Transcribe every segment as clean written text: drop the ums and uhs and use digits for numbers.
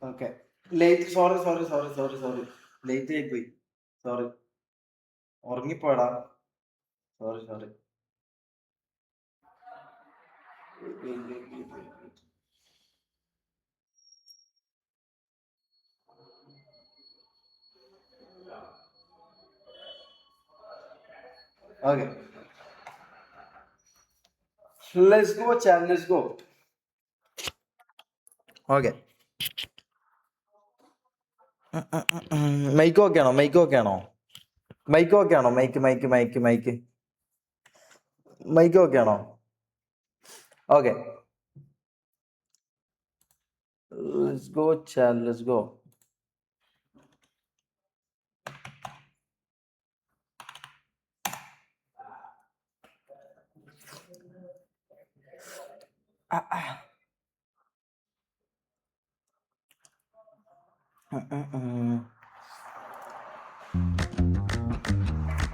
Okay. Late. Sorry sorry sorry sorry sorry. Late ആയി പോയി. Sorry. ഉറങ്ങിപ്പോയടാ. Sorry sorry. Okay. Let's go ചാൻ, let's go. Okay. Mike okay ആണോ? Mike okay ആണോ? Mike okay ആണോ? Mike mike mike mike mike okay ആണോ? Okay. Let's go ചാൻ, let's go.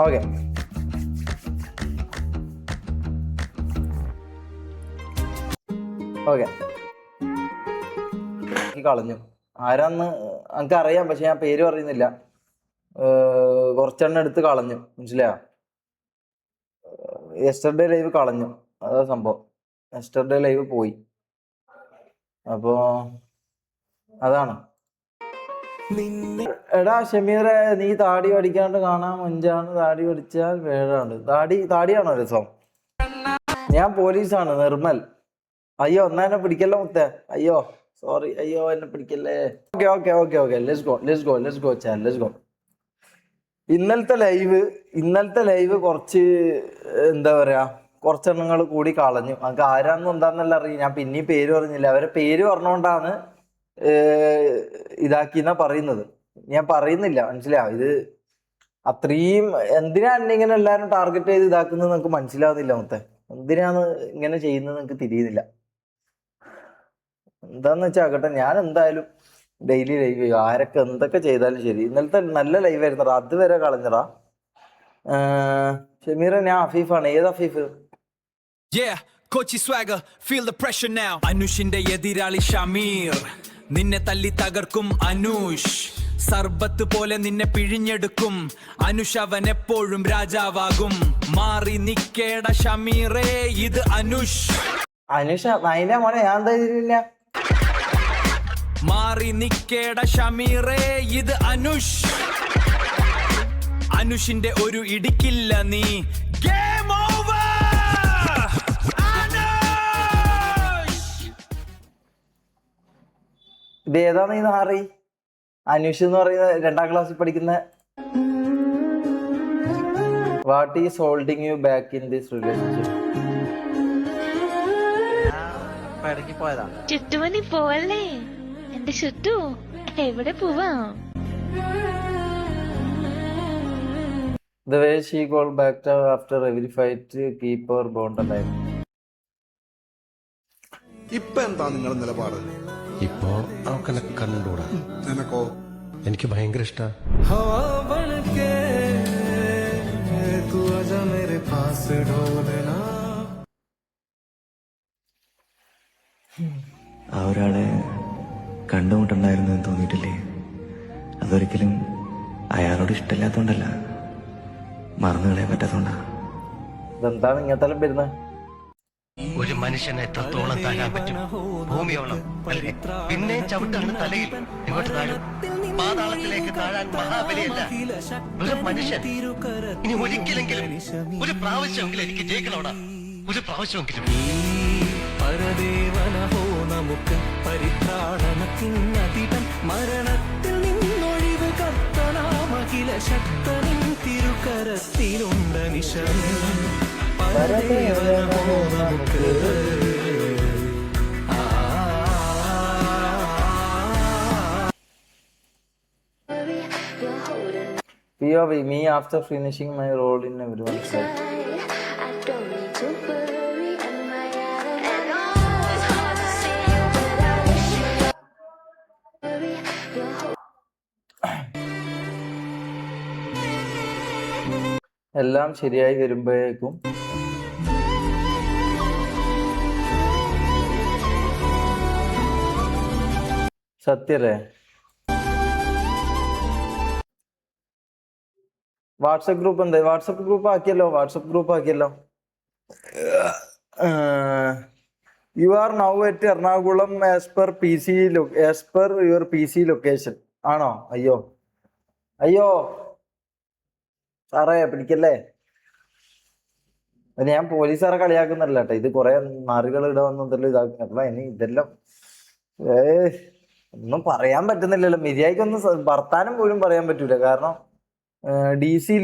Okay. Okay. കളഞ്ഞു. ആരാന്ന് എനിക്ക് അറിയാം, പക്ഷെ ഞാൻ പേര് പറയുന്നില്ല. കുറച്ചെണ്ണം എടുത്ത് കളഞ്ഞു, മനസ്സിലായോ? യെസ്റ്റർഡേ ലൈവ് കളഞ്ഞു, അതാ സംഭവം. യെസ്റ്റർഡേ ലൈവ് പോയി. അപ്പോ അതാണ്. എടാ ഷമീറെ, നീ താടി പഠിക്കാണ്ട് കാണാൻ മൊഞ്ചാണ്, താടി പഠിച്ചാൽ വേഴാണ്. താടിയാണോ രസം? ഞാൻ പോലീസാണ്, നിർമ്മൽ. അയ്യോ, എന്നാ എന്നെ പിടിക്കല്ലോ മുത്തേ. അയ്യോ സോറി, അയ്യോ എന്നെ പിടിക്കല്ലേ. Okay okay okay okay. Let's go let's go let's go ചാൻ, ലെറ്റ്സ് ഗോ. ഇന്നലത്തെ ലൈവ് കുറച്ച് എന്താ പറയാ, കുറച്ചെണ്ണങ്ങൾ കൂടി കളഞ്ഞു. നമുക്ക് ആരാന്നും എന്താന്നല്ല അറിയാം. ഞാൻ പിന്നെയും പേര് പറഞ്ഞില്ല. അവരെ പേര് പറഞ്ഞുകൊണ്ടാണ് ഇതാക്കിന്നാ പറയുന്നത്. ഞാൻ പറയുന്നില്ല, മനസ്സിലാവും. ഇത് അത്രയും എന്തിനാ എന്നെ ഇങ്ങനെ എല്ലാവരും ടാർഗറ്റ് ചെയ്ത് ഇതാക്കുന്നത് നമുക്ക് മനസ്സിലാവുന്നില്ല മൊത്തം. എന്തിനാണ് ഇങ്ങനെ ചെയ്യുന്നത് എനിക്ക് തിരിയുന്നില്ല. എന്താന്ന് വെച്ചാൽ ആകട്ടെ, ഞാൻ എന്തായാലും ഡെയിലി ലൈവ് ചെയ്യും. ആരൊക്കെ എന്തൊക്കെ ചെയ്താലും ശരി. ഇന്നലത്തെ നല്ല ലൈവ് ആയിരുന്നടാ, അതുവരെ കളഞ്ഞടാ. ഷമീറ, ഞാൻ അഫീഫാണ്. ഏത് Afeef? Kochi swagger, feel the pressure now. അനുഷിന്റെ എതിരാളി ഷമീർ, നിന്നെ തല്ലി തകർക്കും അനൂഷ്. സർബത്ത് പോലെ നിന്നെ പിഴിഞ്ഞെടുക്കും അനുഷ്, അവൻ എപ്പോഴും രാജാവാകും. മാറി നിക്കേട ഷമീറേ, ഇത് അനുഷ്. അതിന്റെ മോനെ, ഞാൻ എന്താ മാറി നിക്കേട ഷമീറേ, ഇത് അനുഷ്. അനുഷിന്റെ ഒരു ഇടിക്കില്ല നീ. Game over. ഇത് ഏതാന്ന് ഈ നാറി? അനുഷ് എന്ന് പറയുന്ന 2ാം ക്ലാസ്സിൽ പഠിക്കുന്ന. What is holding you back in this relationship? ചുറ്റുമണി പോവല്ലേ എന്റെ ചുറ്റു? എവിടെ പോവാം? The way she called back after every fight, keep her bond alive. ഇപ്പൊ എന്താ നിങ്ങളുടെ നിലപാട്? ഇപ്പോ അവക്കെന്നെ കണ്ടൂടാ. നിനക്കോ? എനിക്ക് ഭയങ്കര ഇഷ്ട. ആ ഒരാളെ കണ്ടുമുട്ടുണ്ടായിരുന്നു എന്ന് തോന്നിയിട്ടില്ലേ? അതൊരിക്കലും അയാളോട് ഇഷ്ടമില്ലാത്തോണ്ടല്ല, മറന്നു കളയാൻ പറ്റാത്തോണ്ടാ. ഇതെന്താണ് ഇങ്ങനത്തെ വരുന്നത്? ഒരു മനുഷ്യനെ എത്രത്തോളം താഴാൻ പറ്റും? ഭൂമിയോളം അല്ലേ? പിന്നെ ചവിട്ടാണ് തലയിൽ. ഇങ്ങോട്ട് താഴും. പാതാളത്തിലേക്ക് താഴാൻ മഹാബലിയല്ല, ഒരു മനുഷ്യൻ. ഇനി ഒരിക്കലെങ്കിലും, ഒരു പ്രാവശ്യമെങ്കിലും എനിക്ക് ജയിക്കണോടാ. ഒരു പ്രാവശ്യമെങ്കിലും. പരദേവനഹോ നമുക്ക് പരിത്രാണനത്തിനതിടം, മരണത്തിൽ നിന്നൊഴിവ് കർത്തനാമഖില ശക്തനിൻ തിരുക്കരത്തിലുണ്ട് നിശം. പരദേവനഹോ നമുക്ക്. POV, me after finishing my role in everyone's life. എല്ലാം ശരിയായി വരുമ്പോഴേക്കും സത്യല്ലേ? വാട്സപ്പ് ഗ്രൂപ്പ് എന്താ? വാട്സപ്പ് ഗ്രൂപ്പ് ആക്കിയല്ലോ. You are now at Ernakulam as per your P C location ആണോ? അയ്യോ സാറേ പിടിക്കല്ലേ. അത് ഞാൻ പോലീസുകാരെ കളിയാക്കുന്നില്ല കേട്ടോ. ഇത് കുറെ നാറുകൾ ഇവിടെ വന്നതല്ലോ ഇതാക്കുന്ന ഇനി ഇതെല്ലാം ഒന്നും പറയാൻ പറ്റുന്നില്ലല്ലോ. മര്യാദയ്ക്കൊന്നും വർത്താനം പോലും പറയാൻ പറ്റൂല. കാരണം ഡി സി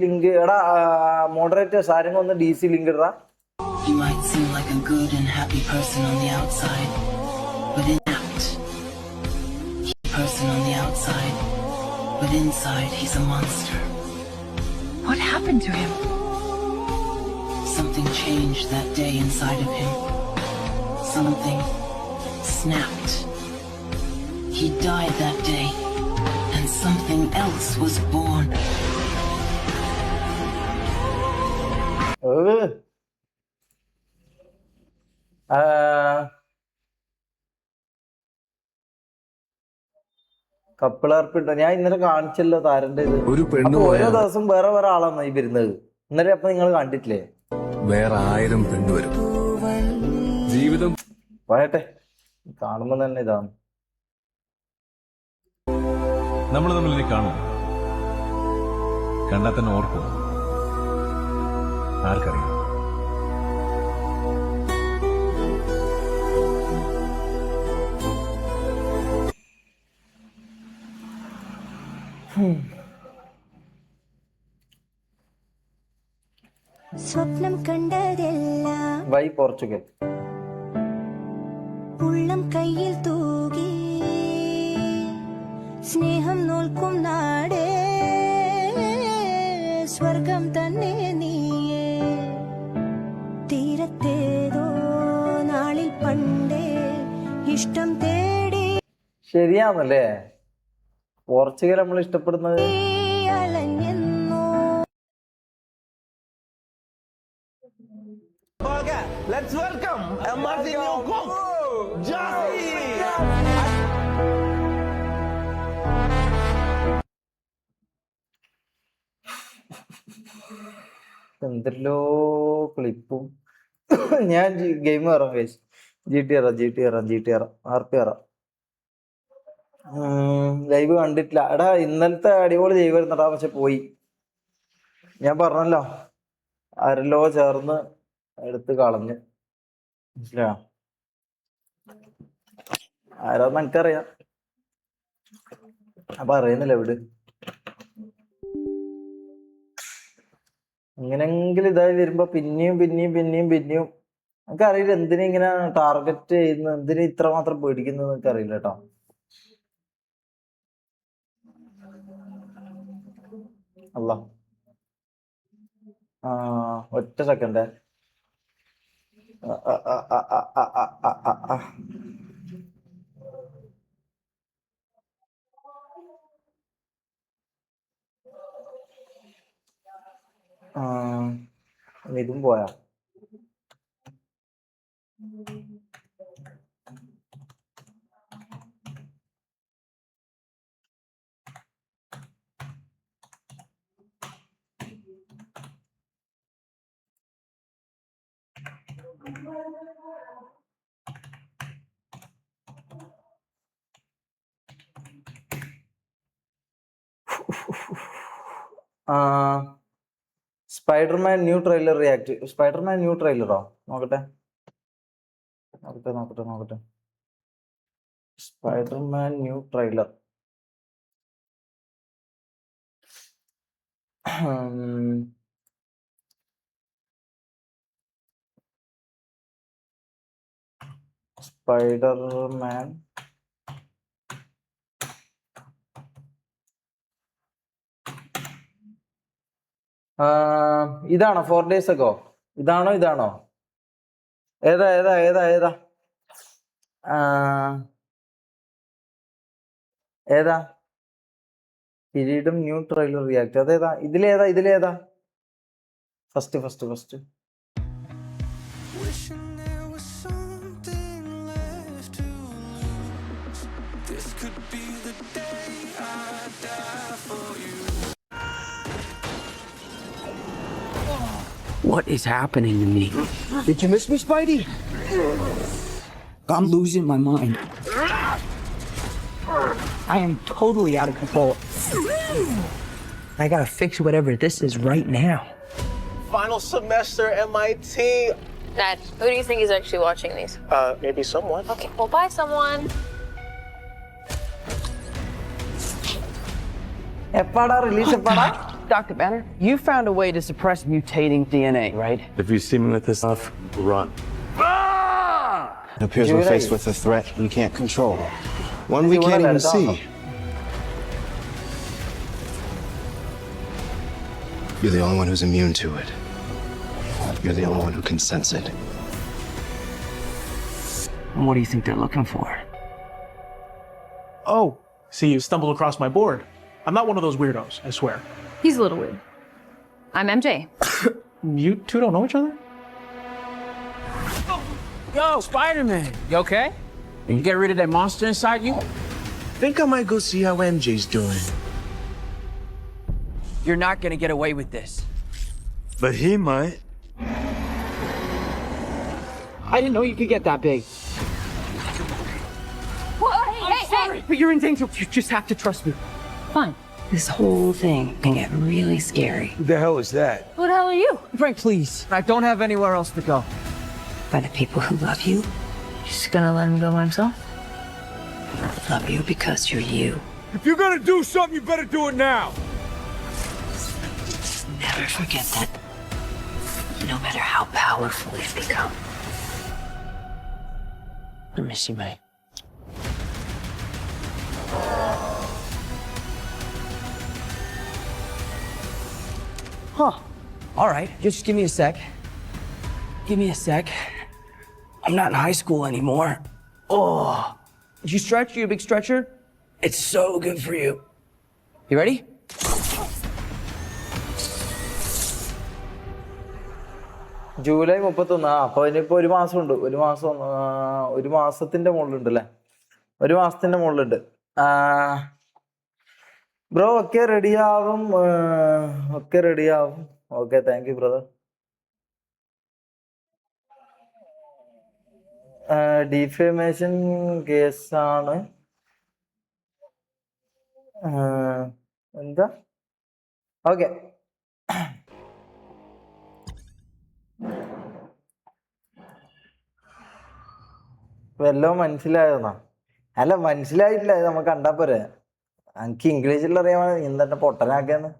ലിങ്ക് എടാ മോഡറേറ്റേഴ്സ് ആരെങ്കിലും ഒന്ന് DC ലിങ്ക് ഇടാ. He might seem like a good and happy person on the outside, but inside he's a monster. What happened to him? Something changed that day inside of him. Something snapped. He died that day, and something else was born. കപ്പിളർപ്പിട്ടോ ഞാൻ ഇന്നലെ കാണിച്ചല്ലോ താരന്റെ ഇത്. ഒരു പെണ്ണ് അപ്പൊ ഓരോ പോയാൽ ദിവസം വേറെ ആളാണ് ഈ വരുന്നത്. ഇന്നലെ അപ്പൊ നിങ്ങൾ കണ്ടിട്ടില്ലേ? വേറെ 1000 പെണ്ണ് വരും. ജീവിതം പോയട്ടെ, കാണുമ്പോ തന്നെ ഇതാണ്. നമ്മൾ തമ്മിൽ ഇനി കാണും, കണ്ടാൽ തന്നെ ഓർക്കും. ആർക്കറിയാം? സ്വപ്നം കണ്ടതെല്ലാം വൈ പോർച്ചുഗൽ. ഉള്ളം കയ്യിൽ തൂകി സ്നേഹം നോൽക്കും നാടേ സ്വർഗം തന്നെ നീയേ തീരത്തേതോ നാളിൽ പണ്ടേ ഇഷ്ടം തേടി ശരിയാണല്ലേ? പോർച്ചുഗൽ നമ്മൾ ഇഷ്ടപ്പെടുന്നത്. അലഞ്ഞെന്നോ Let's welcome a Martinho cook, Jazzy. എന്തെല്ലോ ക്ലിപ്പും. ഞാൻ ഗെയിം കയറാം ഗൈസ്. GTA RP ലൈവ് കണ്ടിട്ടില്ല. എടാ ഇന്നലത്തെ അടിപൊളി ലൈവ് വരുന്നടാ, പക്ഷെ പോയി. ഞാൻ പറഞ്ഞല്ലോ ആരല്ലോ ചേർന്ന് എടുത്ത് കളഞ്ഞ്. മനസ്സിലായോ? ആരാന്ന് എനിക്കറിയാം, അപ്പൊ അറിയുന്നില്ല എവിടെ. ഇങ്ങനെങ്കിലും ഇതായി വരുമ്പോ പിന്നെയും എനിക്കറിയില്ല എന്തിനാ ഇങ്ങനെ ടാർഗറ്റ് ചെയ്യുന്നത്, എന്തിനാ ഇത്രമാത്രം പേടിക്കുന്നത് എനിക്കറിയില്ല കേട്ടോ. അല്ല ഒറ്റ സെക്കൻഡ്. ഇതും പോയാ. Spiderman new trailer react. Spiderman new ട്രെയിലറോ? നോക്കട്ടെ. Spiderman new trailer. സ്പൈഡർമാൻ ഇതാണോ 4 days ago? ഇതാണോ ഏതാ കിരീടം ന്യൂ ട്രെയിലർ റിയാക്ട്. അതേതാ? ഇതിലേതാ? First What is happening to me? Did you miss me, Spidey? I'm losing my mind. I am totally out of control. I gotta fix whatever this is right now. Final semester MIT. Dad, who do you think is actually watching these? Maybe someone. Okay, well, bye, someone. എപ്പാടാ release എപ്പാടാ? Dr. Banner, you found a way to suppress mutating DNA, right? If you see me with this stuff, run. It appears we're faced with a threat we can't control. One we can't even see. You're the only one who's immune to it. You're the only one who can sense it. What do you think they're looking for? Oh, see, you stumbled across my board. I'm not one of those weirdos, I swear. He's a little weird. I'm MJ. You two don't know each other? Yo, Spider-Man, you okay? You get rid of that monster inside you? Think I might go see how MJ's doing. You're not gonna get away with this. But he might. I didn't know you could get that big. Hey, Sorry, but you're in danger. You just have to trust me. Fine. This whole thing can get really scary. Who the hell is that? Who the hell are you? Frank, please. I don't have anywhere else to go. By the people who love you, Just gonna let him go by himself? love you because you're you. If you're gonna do something, you better do it now. Never forget that. No matter how powerful you've become. I miss you, mate. Huh. All right, just give me a sec. Give me a sec. I'm not in high school anymore. Oh. Did you stretch? You a big stretcher? It's so good for you. You ready? July 31. അപ്പൊ ഇനിയിപ്പോ ഒരു മാസമുണ്ട്. ഒരു മാസത്തിന്റെ മുകളിലുണ്ട് അല്ലേ? ഒരു മാസത്തിന്റെ മുകളിലുണ്ട്. ബ്രോ ഒക്കെ റെഡിയാവും. Okay, thank you brother. Defamation കേസാണ്. എന്താ? ഓക്കെ, വല്ലോ മനസ്സിലായോന്നാ? അല്ല, മനസ്സിലായിട്ടില്ല. ഇത് നമുക്ക് കണ്ടാ പോരെ. എനിക്ക് ഇംഗ്ലീഷിൽ അറിയാമോ എന്തെന്നെ പൊട്ടനാക്കിയെന്ന്?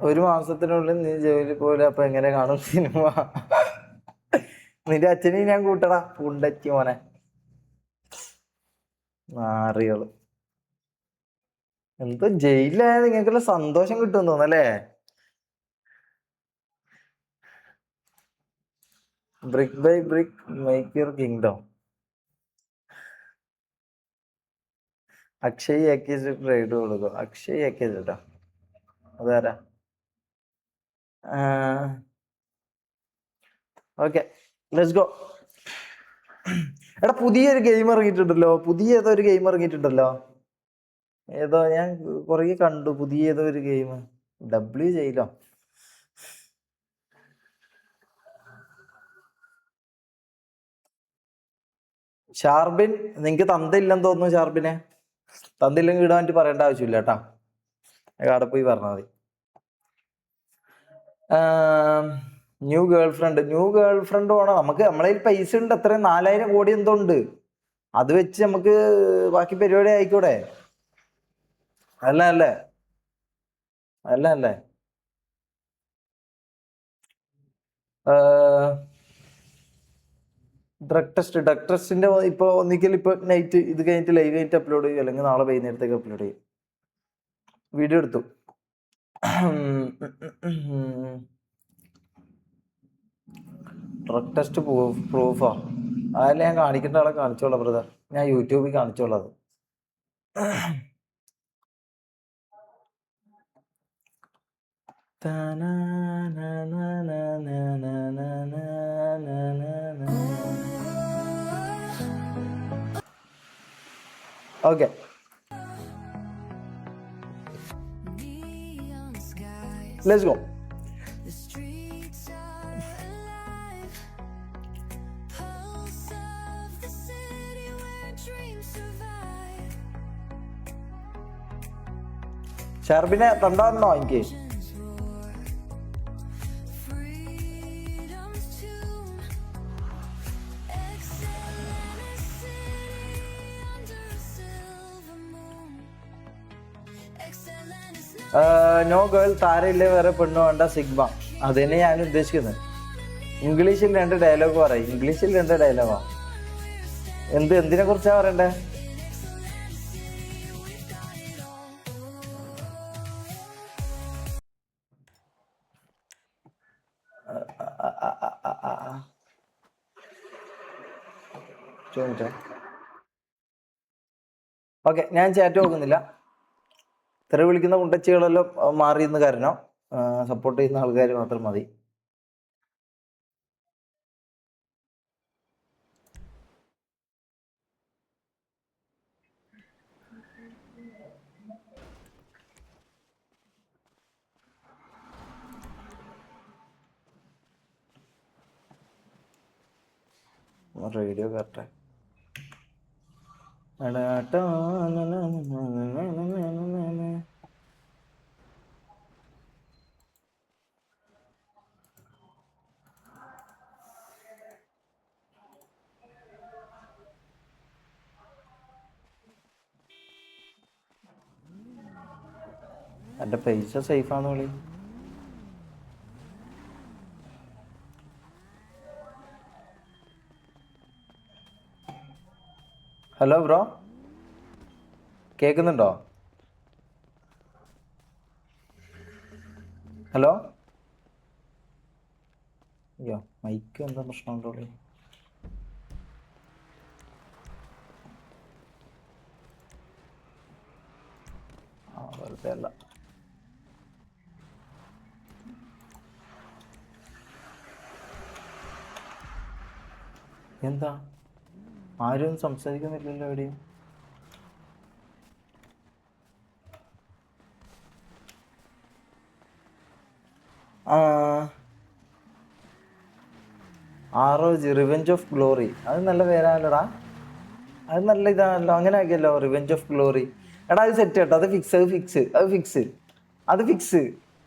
ഒരു മാസത്തിനുള്ളിൽ നീ ജോലി പോലെ. അപ്പൊ എങ്ങനെ കാണും സിനിമ? നിന്റെ അച്ഛനെയും ഞാൻ കൂട്ടടാ, പുണ്ടച്ചി മോനെ. നാറികള്. എന്തോ ജയിലിലായത് നിങ്ങൾക്കുള്ള സന്തോഷം കിട്ടും തോന്നല്ലേ? Brick by brick make your kingdom. Akshay ആക്കിയത് റൈഡ് കൊടുക്കും. അക്ഷയ് ആക്കിയത് കേട്ടോ. അതാരാ? Okay, let's go. എടാ, പുതിയൊരു ഗെയിം ഇറങ്ങിയിട്ടുണ്ടല്ലോ. ഏതോ ഞാൻ കുറേ കണ്ടു. പുതിയ ഏതോ ഒരു ഗെയിം. W ചെയ്യില്ലോ. ഷാർബിൻ, നിങ്ങക്ക് തന്തയില്ലെന്ന് തോന്നുന്നു. ഷാർബിനെ തന്തയില്ലെങ്കിൽ ഇടാൻ വേണ്ടി പറയേണ്ട ആവശ്യമില്ല കേട്ടാ. അവിടെ പോയി പറഞ്ഞാൽ മതി. ന്യൂ ഗേൾ ഫ്രണ്ട് വേണം നമുക്ക്. നമ്മളെ പൈസ ഉണ്ട്. അത്രയും 4000 കോടി എന്തോ ഉണ്ട്. അത് വെച്ച് നമുക്ക് ബാക്കി പരിപാടി ആയിക്കോടെ. അല്ലേ? ഡ്രഗ് ടെസ്റ്റിന്റെ ഇപ്പൊ ഒന്നിക്കൽ ഇപ്പൊ നൈറ്റ് ഇത് കഴിഞ്ഞിട്ട് ലൈവ് ആയിട്ട് അപ്ലോഡ് ചെയ്യും, അല്ലെങ്കിൽ നാളെ വൈകുന്നേരത്തേക്ക് അപ്ലോഡ് ചെയ്യും. വീഡിയോ എടുത്തു. ഡ്രഗ് ടെസ്റ്റ് പ്രൂഫാ? അതല്ല, ഞാൻ കാണിക്കേണ്ട ആളെ കാണിച്ചോളാം ബ്രദർ. ഞാൻ യൂട്യൂബിൽ കാണിച്ചോളത്. Okay, let's go. ഷർബിനെ തണ്ടാറുണ്ടോ എനിക്ക്? നോ ഗേൾ, താരയില്ലേ വേറെ പെണ്ണു വേണ്ട, സിഗ്മ. അതന്നെ ഞാൻ ഉദ്ദേശിക്കുന്നത്. ഇംഗ്ലീഷിൽ 2 ഡയലോഗ് പറയും. ഇംഗ്ലീഷിൽ 2 ഡയലോഗാ. എന്തിനെ കുറിച്ചാ പറയണ്ടേ? ഓക്കെ, ഞാൻ ചാറ്റ് നോക്കുന്നില്ല. തെറി വിളിക്കുന്ന കുണ്ടച്ചികളെല്ലാം മാറിയെന്ന് കാരണം സപ്പോർട്ട് ചെയ്യുന്ന ആൾക്കാർ മാത്രം മതി. Radio correct. എൻ്റെ പൈസ സേഫാന്ന് വിളി. ഹലോ ബ്രോ, കേൾക്കുന്നുണ്ടോ? ഹലോ, അയ്യോ മൈക്ക് എന്താ പ്രശ്നമുണ്ടോ? വെറുതെ അല്ല. എന്താ ആരും സംസാരിക്കുന്നില്ലല്ലോ എവിടെയും? റിവെഞ്ച് ഓഫ് ഗ്ലോറി, അത് നല്ല പേരാണല്ലോടാ. അത് നല്ല ഇതാണല്ലോ. അങ്ങനെ ആക്കിയല്ലോ, റിവെഞ്ച് ഓഫ് ഗ്ലോറി. എടാ അത് സെറ്റ് കേട്ടോ. അത് ഫിക്സ്.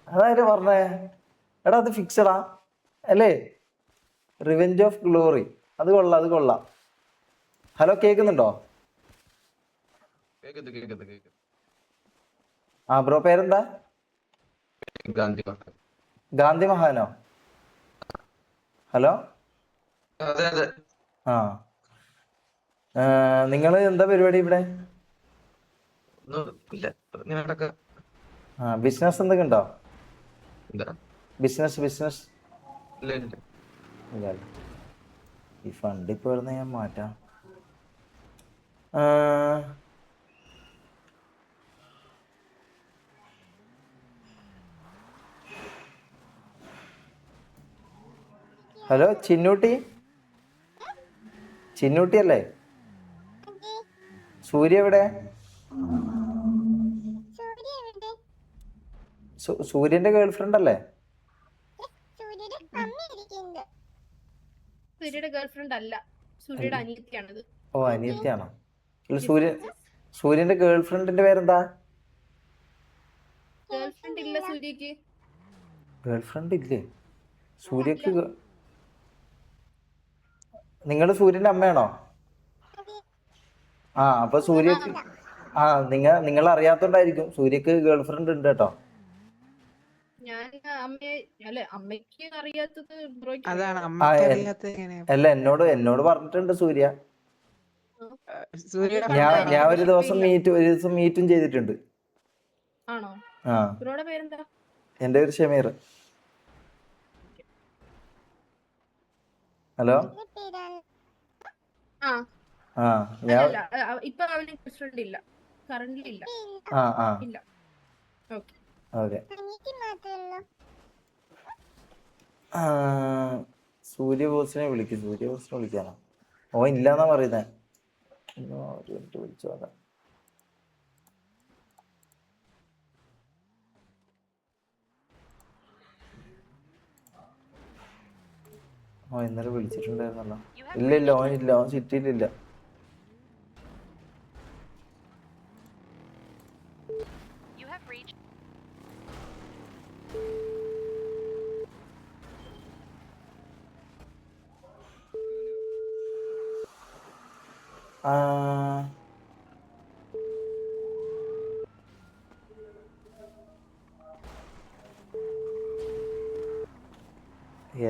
അതായത് പറഞ്ഞേ. എടാ അത് ഫിക്സഡാ അല്ലേ? റിവെഞ്ച് ഓഫ് ഗ്ലോറി, അത് കൊള്ളാം. ഹലോ, കേൾക്കുന്നുണ്ടോ? ആ ബ്രോ, പേരെന്താ? ഗാന്ധി മഹാനോ? ഹലോ. ആ, നിങ്ങൾ എന്താ പരിപാടി ഇവിടെ? ബിസിനസ് എന്തൊക്കെ ഉണ്ടോ? ബിസിനസ് ഈ ഫണ്ട് ഇപ്പൊ വരുന്ന ഞാൻ മാറ്റാം. ഹലോ, ചിന്നൂട്ടി അല്ലേ? സൂര്യ എവിടെ? സൂര്യന്റെ ഗേൾഫ്രണ്ട് അല്ലേ? സൂര്യയുടെ ഗേൾഫ്രണ്ട് അല്ല, സൂര്യയുടെ അനിയത്തിയാണത്. ഓ, അനിയത്തിയാണോ? സൂര്യന്റെ ഗേൾഫ്രണ്ടിന്റെ പേരെന്താ? ഗേൾഫ്രണ്ട് ഇല്ല സൂര്യക്ക്. ഗേൾഫ്രണ്ട് ഇല്ലേ സൂര്യക്ക്? നിങ്ങൾ സൂര്യന്റെ അമ്മയാണോ? ആ, അപ്പൊ സൂര്യക്ക് നിങ്ങൾ അറിയാത്തോണ്ടായിരിക്കും. സൂര്യക്ക് ഗേൾഫ്രണ്ട് ഉണ്ട് കേട്ടോ. ഞാൻ അമ്മയ്ക്ക് അറിയാത്തത് ബ്രോയ്ക്ക് അല്ല, എന്നോട് പറഞ്ഞിട്ടുണ്ട് സൂര്യ. ഞാൻ ഒരു ദിവസം മീറ്റും ചെയ്തിട്ടുണ്ട്. ആണോ? ആ, ബ്രോയുടെ പേരെന്താ? എന്റെ പേര് ഷമീർ. ഹലോ. ആ ഞാൻ അല്ല ഇപ്പൊ അവന് ഗേൾ ഫ്രണ്ട് ഇല്ല, കറന്റ് ഇല്ല. ആ ഇല്ല. ഓക്കെ. ഓക്കെ. സൂര്യബോസിനെ വിളിക്കാനോ? ഓ ഇല്ലാന്നാ പറയുന്നേ. വിളിച്ചു നോക്കാം. ഓ ഇന്നലെ വിളിച്ചിട്ടുണ്ടായിരുന്നല്ലോ. ഇല്ല ഓൻ സിറ്റിയിലില്ല.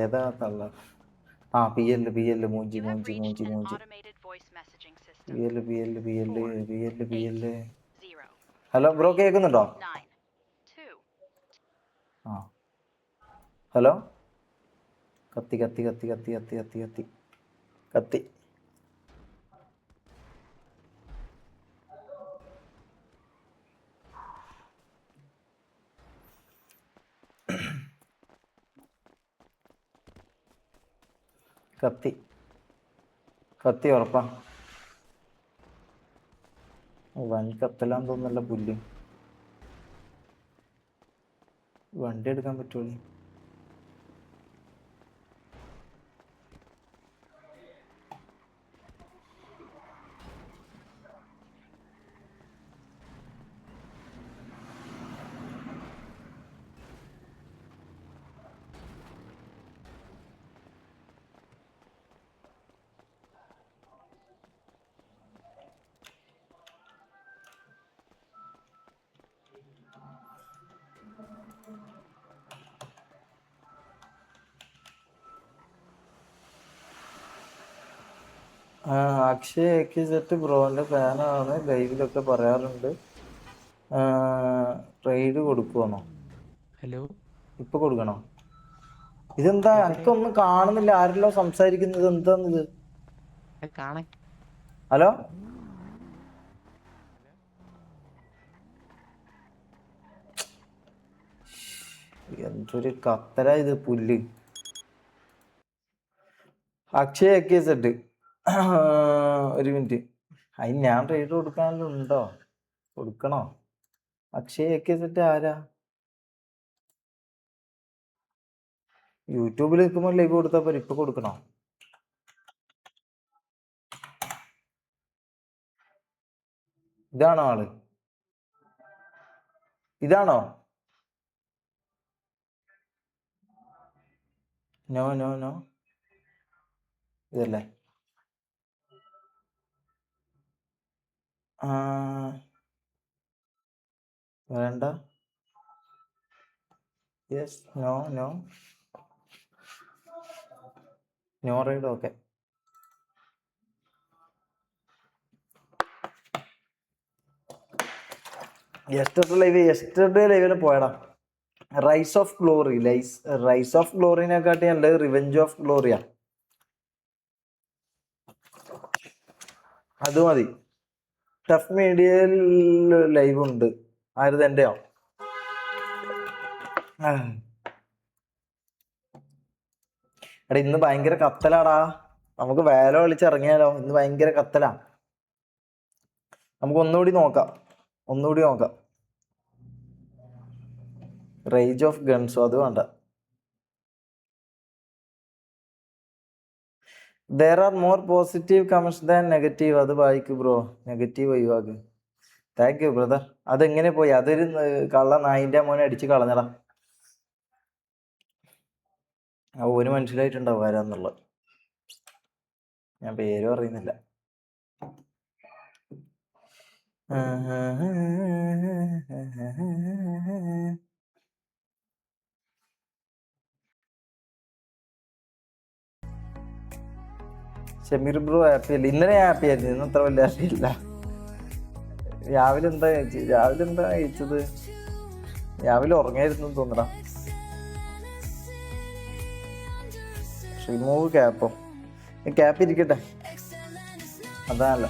ഏതാ തള്ള? പി എൽ മൂഞ്ചി. P L. ഹലോ ബ്രോ, കേൾക്കുന്നുണ്ടോ? ഹലോ. കത്തി. കത്തി ഉറപ്പാ. വൻ കത്തലാന്ന് തോന്നല്ല പുല്ല്. വണ്ടി എടുക്കാൻ പറ്റുള്ളൂ. അക്ഷയ് AK ബ്രോന്റെ ഫാനാണ്, ലൈവിലൊക്കെ പറയാറുണ്ട്. ട്രേഡ് കൊടുക്കുവാണോ? ഹലോ, ഇപ്പൊ കൊടുക്കണോ? ഇതെന്താ എനിക്കൊന്നും കാണുന്നില്ല, ആരെല്ലോ സംസാരിക്കുന്നത്? എന്താന്നിത്? ഹലോ, എന്തൊരു കത്തല ഇത് പുല്ല്. അക്ഷയ് AK ഒരു മിനിറ്റ്. അതിന് ഞാൻ ട്രേഡ് കൊടുക്കാനുണ്ടോ? കൊടുക്കണോ? അക്ഷയ് AK ആരാ? യൂട്യൂബിൽ നിൽക്കുമ്പോൾ ലൈവ് കൊടുത്താൽ പോരെ, ഇപ്പൊ കൊടുക്കണോ? ഇതാണോ ആള്? ഇതാണോ? നോ ഇതല്ലേ? വേണ്ട. Yes. No ride. Okay. Yesterday ലൈവില് പോയടാ. റൈസ് ഓഫ് ഗ്ലോറിനെക്കാട്ടി നല്ലത് റിവെഞ്ച് ഓഫ് ഗ്ലോറിയാ. അത് മതി. ടഫ് മീഡിയയിൽ ലൈവ് ഉണ്ട്. ആരുത്? എന്റെയോ? എടാ ഇന്ന് ഭയങ്കര കത്തലാടാ. നമുക്ക് വേല വിളിച്ചിറങ്ങിയാലോ? ഇന്ന് ഭയങ്കര കത്തലാ. നമുക്ക് ഒന്നുകൂടി നോക്കാം. റേജ് ഓഫ് ഗൺസോ? അത് വേണ്ട. There are more positive comments than negative. അത് വായിക്കു ബ്രോ. നെഗറ്റീവ് ഒഴിവാക്ക്. Thank you brother. അതെങ്ങനെ പോയി? അതൊരു കള്ള നായിന്റെ മോനെ അടിച്ച് കളഞ്ഞടാ. ഒരു മനസ്സിലായിട്ടുണ്ടാവും ആരാന്നുള്ളത്. ഞാൻ പേര് പറയുന്നില്ല. ഷമീർ ബ്രോ ഹാപ്പി അല്ല? ഇന്നലെ ഹാപ്പി ആയിരുന്നു, ഇന്ന് അത്ര വലിയ ഹാപ്പി ഇല്ല. രാവിലെ എന്താ കഴിച്ചത്? രാവിലെ ഉറങ്ങായിരുന്നു തോന്നടാ. റിമൂവ് ക്യാപ്പോ? ക്യാപ്പ് ഇരിക്കട്ടെ. അതല്ല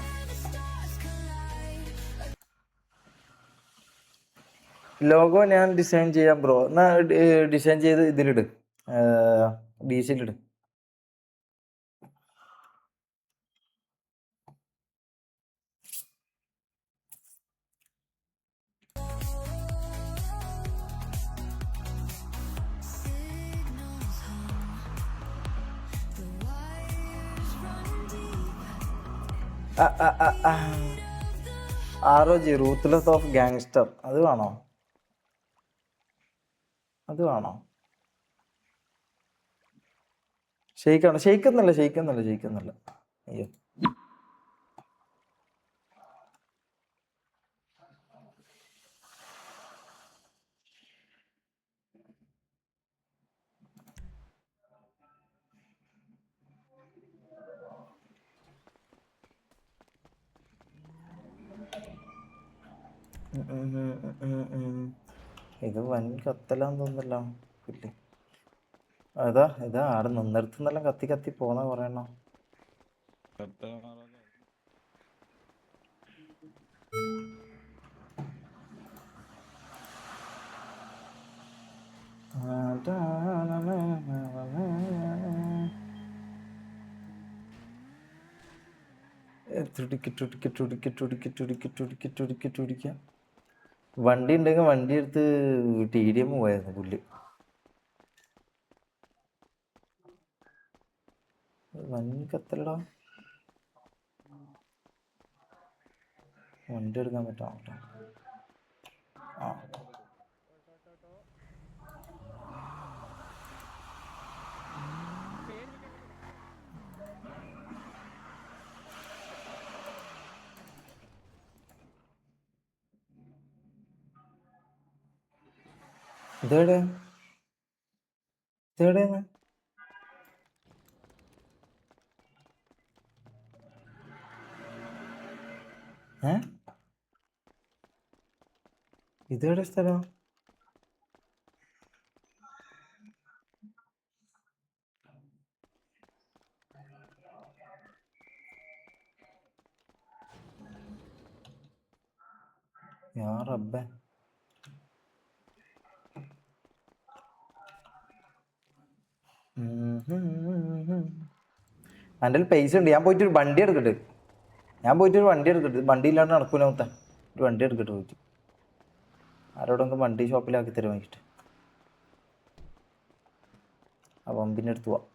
ലോഗോ ഞാൻ ഡിസൈൻ ചെയ്യാം ബ്രോ. എന്നാ ഡിസൈൻ ചെയ്ത് ഇതിലിട്, ഡീസിലിട്. ROG റൂത്ത്ലെസ് ഓഫ് ഗാങ്സ്റ്റർ, അത് വേണോ? അത് വേണോ? ഷെയ്ക്കാണോ? ഷെയ്ക്കുന്നില്ല. അയ്യോ, ഇത് വൻ കത്തലാന്ന് തോന്നല്ലോ. പുല്ല് ഇതാ ആടെ നിന്നെടുത്തുന്നെല്ലാം കത്തി കത്തി പോന്ന പറയണോ. തുടിക്ക. വണ്ടി ഉണ്ടെങ്കിൽ വണ്ടി എടുത്ത് TDM പോയായിരുന്നു പുല്ല്. വൻ കത്തലടാ. വണ്ടി എടുക്കാൻ പറ്റാം. ആ ഇതെവിടെയാണ്? ഇതെവിടെ സ്ഥലം? യാ റബ്ബേ. എൻ്റെ പൈസ ഉണ്ട്. ഞാൻ പോയിട്ട് ഒരു വണ്ടി എടുക്കട്ടെ. വണ്ടി ഇല്ലാണ്ട് നടക്കൂല മൊത്തം. ഒരു വണ്ടി എടുക്കട്ടെ പോയിട്ട്. ആരോടെങ്കിലും വണ്ടി ഷോപ്പിലാക്കി തരും വാങ്ങിയിട്ട്. ആ പമ്പിൻ്റെ അടുത്ത് പോവാം.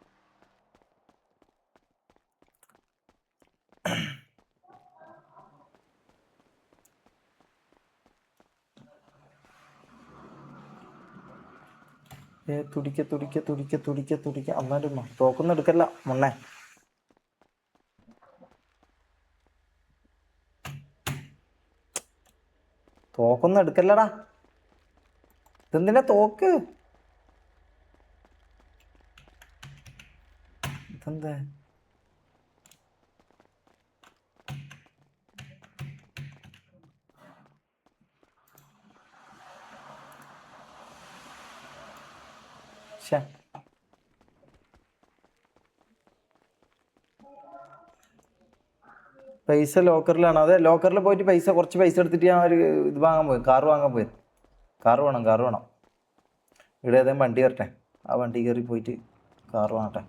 തുടിക്ക. അമ്മാൻ്റെ തോക്കൊന്നും എടുക്കല്ല മുന്നേ. തോക്കൊന്നും എടുക്കല്ലടാ. ഇതെന്തിനാ തോക്ക്? ഇതെന്താ? പൈസ ലോക്കറിലാണ്. അതെ, ലോക്കറിൽ പോയിട്ട് കുറച്ച് പൈസ എടുത്തിട്ട് ഞാൻ ഒരു ഇത് വാങ്ങാൻ പോയി. കാറ് വാങ്ങാൻ പോയി. കാറ് വേണം. ഇവിടെ ഏതെങ്കിലും വണ്ടി വരട്ടെ. ആ വണ്ടി കയറി പോയിട്ട് കാറ് വാങ്ങട്ടെ.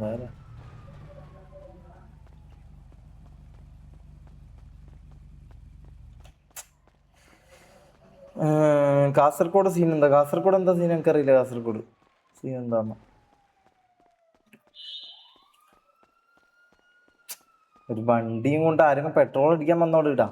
വേറെ കാസർഗോഡ് സീൻ എന്താ? കാസർഗോഡ് എന്താ സീൻ? എനിക്കറിയില്ല. കാസർഗോഡ് സീൻ എന്താന്ന്. ഒരു വണ്ടിയും കൊണ്ട് ആരെങ്കിലും പെട്രോൾ അടിക്കാൻ വന്നോട് ഇടാ.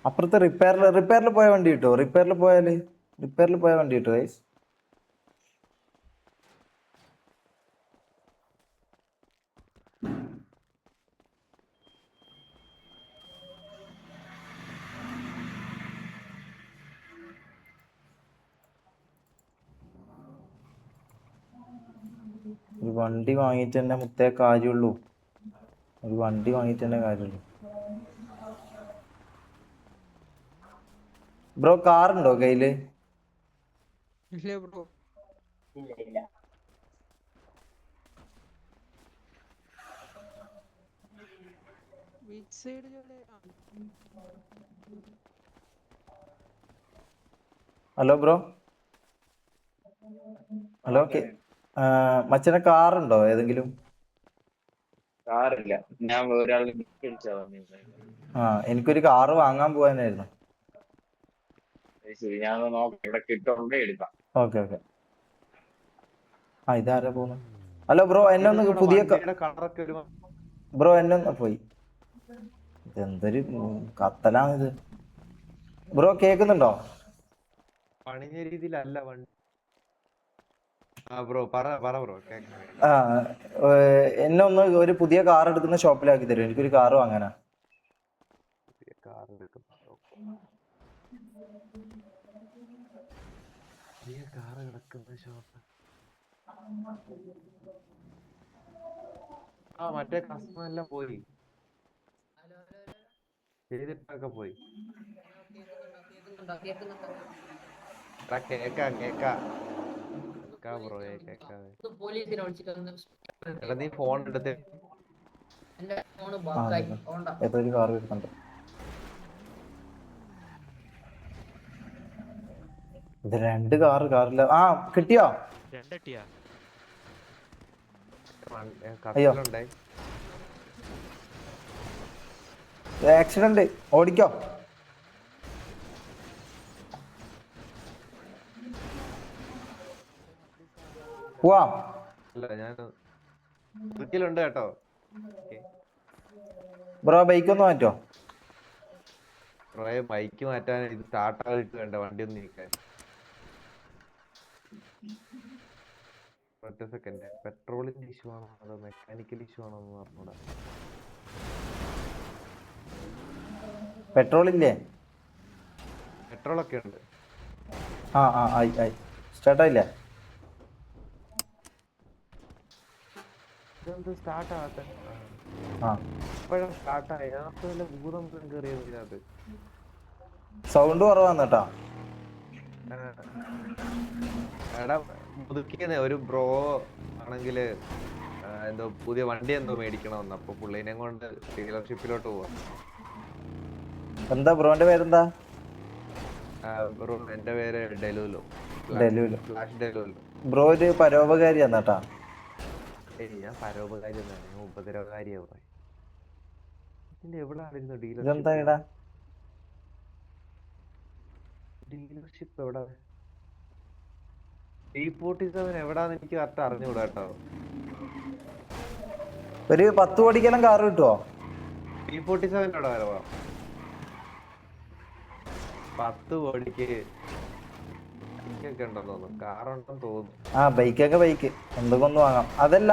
അപ്പുറത്തെ റിപ്പയറിൽ പോയ വണ്ടി കിട്ടോ? റിപ്പയറിൽ പോയ വണ്ടി കിട്ടോ ഗൈസ്? ഒരു വണ്ടി വാങ്ങിയിട്ട് തന്നെ മുത്തേ കാര്യമുള്ളൂ. ഒരു വണ്ടി വാങ്ങിയിട്ട് തന്നെ കാര്യമുള്ളൂ. ബ്രോ കാറുണ്ടോ കയ്യില്? Hello bro, hello. മച്ചനെ കാറുണ്ടോ ഏതെങ്കിലും? കാറില്ല, ഞാൻ ഒരാളെ എനിക്കൊരു കാറ് വാങ്ങാൻ പോകാനായിരുന്നു. ശരി, ഞാൻ നോക്കാം, ഇവിടെ കിട്ടുണ്ടേ എടുക്കാം. ഓക്കെ. ഇതാരാ പോകുന്നു? ഹലോ ബ്രോ, എന്നെ ഒന്ന് പുതിയ ബ്രോ എന്നെ ഒന്ന് പോയി. ഇതെന്തൊരു കത്തലാണിത് ബ്രോ, കേക്കുന്നുണ്ടോ? പണിഞ്ഞ രീതിയിലല്ല വണ്ടി. ബ്രോ പറ ബ്രോ. എന്നെ ഒന്ന് ഒരു പുതിയ കാർ എടുക്കുന്ന ഷോപ്പിലാക്കി തരും. എനിക്കൊരു കാറ് വാങ്ങാനാ. മറ്റേ കസ്റ്റമർ എല്ലാം പോയി, ചെയ്തിട്ടൊക്കെ പോയി. ബ്രോ എടാ, നീ ഫോൺ എടുത്ത് ഏതൊരു കാർ വരുന്നുണ്ട്. ഇത് 2 കാറില്ല. കിട്ടിയോ? അയ്യോ, ആക്സിഡന്റ്. ഓടിക്കോ. പോവാം. ഞാൻ ട്രിക്കിലുണ്ട് കേട്ടോ. ബ്രോ ബൈക്ക് ഒന്ന് മാറ്റോ? ബ്രോയെ ബൈക്ക് മാറ്റാൻ ഇത് സ്റ്റാർട്ടായിട്ട് വേണ്ട, വണ്ടി ഒന്ന് നീക്കാൻ. ഒറ്റ സെക്കൻഡ്. പെട്രോളിന്റെ ഇഷ്യൂ ആണോ അതോ മെക്കാനിക്കൽ ഇഷ്യൂ ആണോ എന്ന് പറഞ്ഞൂടാ. പെട്രോളില്ലേ? പെട്രോളൊക്കെ ഉണ്ട്. ആയി സ്റ്റാർട്ടായില്ലേ? ഇതെന്ത് സ്റ്റാർട്ടാകാത്ത? ഇപ്പോഴും സ്റ്റാർട്ടായി. അതിനകത്ത് വല്ല ഭൂതം കയറിയത് ഇതിനകത്ത്. സൗണ്ട് കുറവാന്ന് കേട്ടാ. എടാ, പുതുക്കിയെന്നേ ഒരു ബ്രോ ആണെങ്കില് എന്തോ പുതിയ വണ്ടി എന്തോ മേടിക്കണമെന്ന്. അപ്പൊ പുള്ളിനെ കൊണ്ട് ഡീലർഷിപ്പിലോട്ട് പോവാ. എന്താ ബ്രോന്റെ പേരെന്താ? ബ്രോ എന്റെ പേര് ഡെലുലോ. ബ്രോ ഒരു പരോപകാരിയാന്ന് കേട്ടാ. ഞാൻ പരോപകാരി ഒന്നാണ്, ഞാൻ ഉപദ്രവകാരിയാ. ഇതിന്റെ എവിടായിരുന്നു ഡീലർഷിപ്പ്? എവിടാ? T47 എവിടാന്ന് എനിക്ക് കറക്റ്റ് അറിഞ്ഞുകൂടാ കേട്ടോ. ഒരു 10 കോടിക്കെല്ലാം കാർ കിട്ടുവോ? T47 വരവാ 10 കോടിക്ക് ബൈക്കൊക്കെ ഉണ്ടെന്ന് തോന്നുന്നു, കാറുണ്ടെന്ന് തോന്നുന്നു. ബൈക്ക് എന്തൊക്കെ വാങ്ങാം. അതല്ല,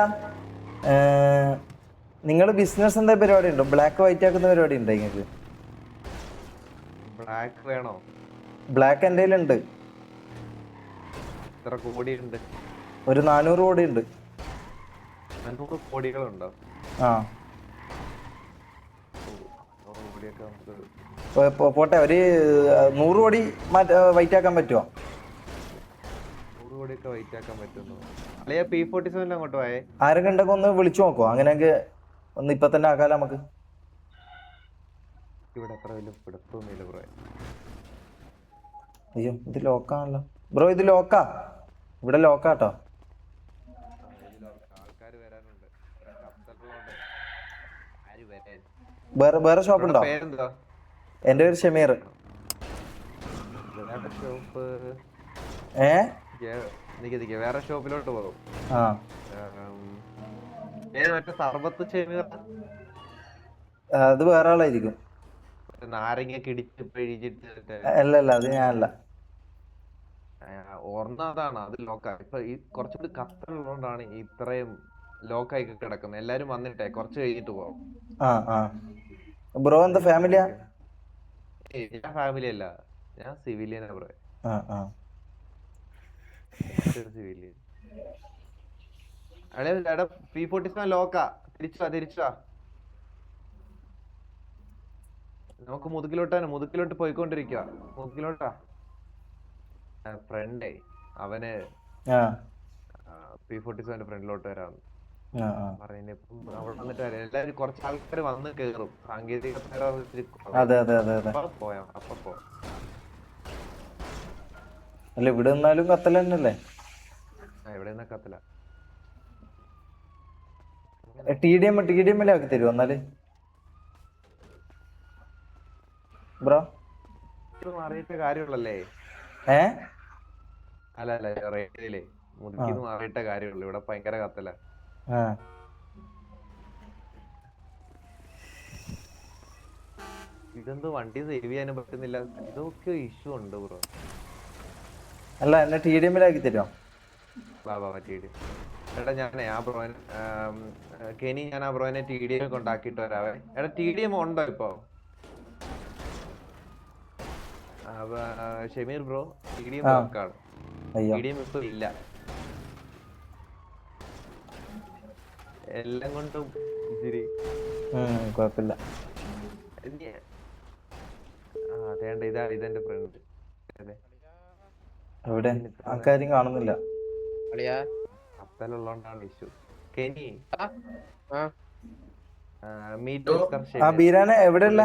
നിങ്ങൾ ബിസിനസ് എന്താ പരിപാടി ഉണ്ടോ? ബ്ലാക്ക് വൈറ്റ് ആക്കുന്ന പരിപാടി ഉണ്ടോ നിങ്ങൾക്ക്? ബ്ലാക്ക് വേണോ? ബ്ലാക്ക് എൻ്റെ കയ്യിലുണ്ട്. എത്ര കോടിയുണ്ട്? ഒരു 400 കോടി ഉണ്ട്. 400 കോടികളുണ്ടോ? പോട്ടെ, ഒരു 100 കോടി വൈറ്റ് ആക്കാൻ പറ്റുമോ? 100 കോടിയൊക്കെ വൈറ്റ് ആക്കാൻ പറ്റുന്നു. അല്ലെ P47 അങ്ങോട്ട് പോയേ. ആരൊക്കെ ഉണ്ടെങ്കിൽ ഒന്ന് വിളിച്ചു നോക്കോ? അങ്ങനെയൊക്കെ ഒന്ന് ഇപ്പൊ തന്നെ ആക്കാലോ നമുക്ക്. ഇവിടെ എത്ര വലിയ പിടുത്തൊന്നുമില്ല ബ്രോ. അയ്യോ, ഇത് ലോക്കാണല്ലോ ബ്രോ. ഇത് ലോക്കാ, ഇവിടെ ലോക്കാട്ടോ. ആൾക്കാർ വരാനുണ്ട്. വേറെ ഷോപ്പ് ഉണ്ടോ? എന്റെ പേര് ഷമീർ. നിക്ക് വേറെ ഷോപ്പിലോട്ട് പോകും. ആ മറ്റേ സർബത്ത് ഷമീർ അത് വേറെ ആളായിരിക്കും. നാരങ്ങയൊക്കെ ഇടിച്ച് പിഴിഞ്ഞിട്ട് അല്ല അത് ഞാനല്ല. ഓർമ്മ അതാണ്, അത് ലോക്കാ. ഇപ്പൊ ഈ കുറച്ചുകൂടി കത്തുള്ളതുകൊണ്ടാണ് ഇത്രയും ലോക്കായി കിടക്കുന്നത്. എല്ലാരും വന്നിട്ടേ കുറച്ച് കഴിഞ്ഞിട്ട് പോകും. ബ്രോ എന്താ ഫാമിലിയാ? ഞാൻ ഫാമിലി അല്ല, ഞാൻ സിവിലിയനാ ബ്രോ. സിവിലിയൻ. എടാ P47 ലോക്കാ. തിരിച്ചാ നമുക്ക് മുതുകിലോട്ട് പോയിക്കൊണ്ടിരിക്കുക. മുതുകിലോട്ടാ ഫ്രണ്ടേ അവന് P47 ഫ്രണ്ടിലോട്ട് വരാം പറയുന്നത്. ഇപ്പം അവിടെ വന്നിട്ട് എല്ലാരും കുറച്ച് ആൾക്കാർ വന്ന് കേറും. സാങ്കേതിക അപ്പൊ അല്ല ഇവിടെ നിന്നാലും കത്തല തന്നെയല്ലേ? ഇവിടെ നിന്നാ കത്തില്ല. TDM ആക്കി തരുമോ എന്നാല് ബ്രോ? മാറിയിട്ട് കാര്യമുള്ളല്ലേ? അല്ല റേഡിയോയിലേ മുതുക്കിന്ന് മാറിയിട്ട കാര്യമുള്ളൂ. ഇവിടെ ഭയങ്കര കത്തല. ഇതെന്തോ വണ്ടി സേവ് ചെയ്യാനും പറ്റുന്നില്ല. ഇതൊക്കെ ഇഷ്യൂ ഉണ്ട് ബ്രോ. അല്ല എന്നെ TDM ആക്കി തരുമോ? TDM എടാ ഞാനേ ആ ബ്രോനെ കെനി ഞാൻ ആ ബ്രോനെ TDM കൊണ്ടാക്കിട്ട് വരാവേ. എടാ TDM ഉണ്ടോ ഇപ്പൊ? ഷമീർ ബ്രോ TDM വർക്കാണ്. TDM ഇപ്പൊ ഇല്ല. എല്ലാം കൊണ്ടും ഇച്ചിരി കുഴപ്പമില്ല. അതേണ്ട ഇതെന്റെ ഫ്രണ്ട്. എവിടെ ആൾക്കാരും കാണുന്നില്ല. കത്തലുള്ളോണ്ടാണ് ഇഷ്യൂ. കെനി ബീരാനെ എവിടെയുള്ള?